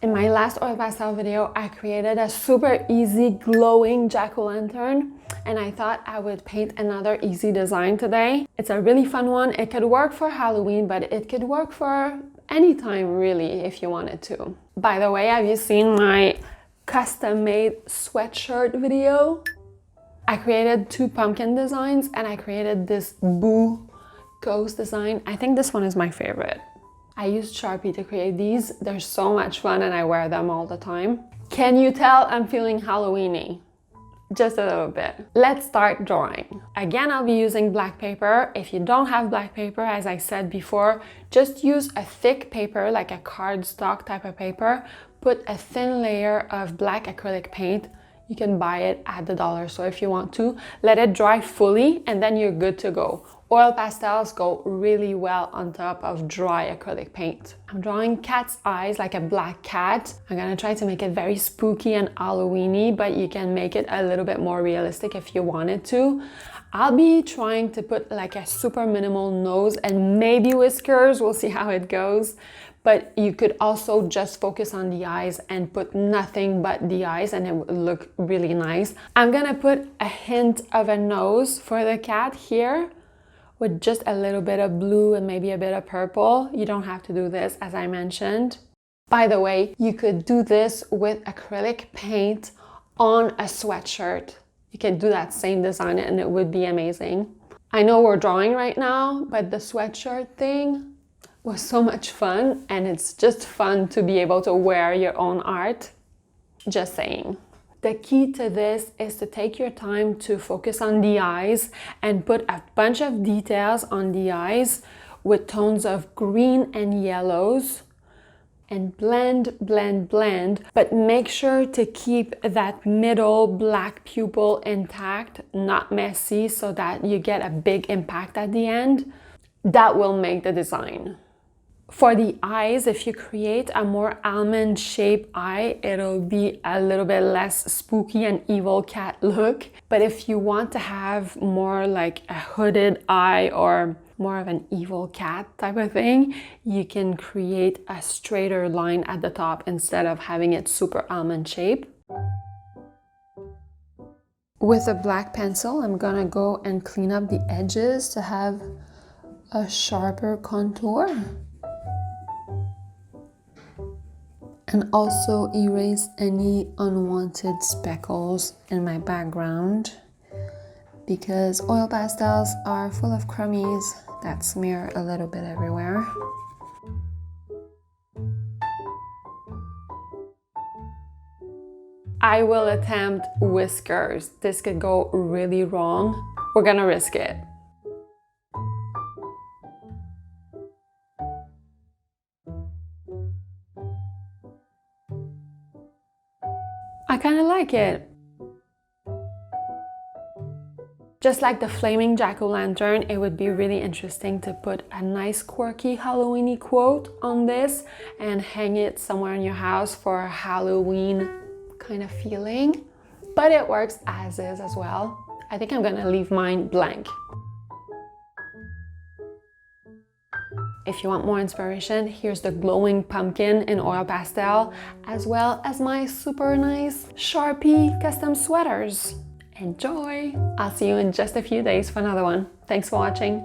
In my last oil pastel video, I created a super easy glowing jack-o'-lantern, and I thought I would paint another easy design today. It's a really fun one. It could work for Halloween, but it could work for any time really if you wanted to. By the way, have you seen my custom-made sweatshirt video? I created 2 pumpkin designs and I created this boo ghost design. I think this one is my favorite. I used Sharpie to create these. They're so much fun and I wear them all the time. Can you tell I'm feeling Halloween-y? Just a little bit. Let's start drawing. Again, I'll be using black paper. If you don't have black paper, as I said before, just use a thick paper, like a cardstock type of paper. Put a thin layer of black acrylic paint. You can buy it at the dollar store if you want to. Let it dry fully and then you're good to go. Oil pastels go really well on top of dry acrylic paint. I'm drawing cat's eyes, like a black cat. I'm gonna try to make it very spooky and Halloween-y, but you can make it a little bit more realistic if you wanted to. I'll be trying to put like a super minimal nose and maybe whiskers. We'll see how it goes. But you could also just focus on the eyes and put nothing but the eyes and it would look really nice. I'm gonna put a hint of a nose for the cat here, with just a little bit of blue and maybe a bit of purple. You don't have to do this, as I mentioned. By the way, you could do this with acrylic paint on a sweatshirt. You can do that same design and it would be amazing. I know we're drawing right now, but the sweatshirt thing was so much fun, and it's just fun to be able to wear your own art. Just saying. The key to this is to take your time to focus on the eyes and put a bunch of details on the eyes with tones of green and yellows, and blend, blend, blend, but make sure to keep that middle black pupil intact, not messy, so that you get a big impact at the end. That will make the design. For the eyes, if you create a more almond-shaped eye, it'll be a little bit less spooky and evil cat look. But if you want to have more like a hooded eye or more of an evil cat type of thing, you can create a straighter line at the top instead of having it super almond shape. With a black pencil, I'm gonna go and clean up the edges to have a sharper contour. And also erase any unwanted speckles in my background, because oil pastels are full of crummies that smear a little bit everywhere. I will attempt whiskers. This could go really wrong. We're gonna risk it. I kind of like it. Just like the flaming jack-o'-lantern, it would be really interesting to put a nice quirky Halloween-y quote on this and hang it somewhere in your house for a Halloween kind of feeling. But it works as is as well. I think I'm gonna leave mine blank. If you want more inspiration, here's the glowing pumpkin in oil pastel, as well as my super nice Sharpie custom sweaters. Enjoy! I'll see you in just a few days for another one. Thanks for watching.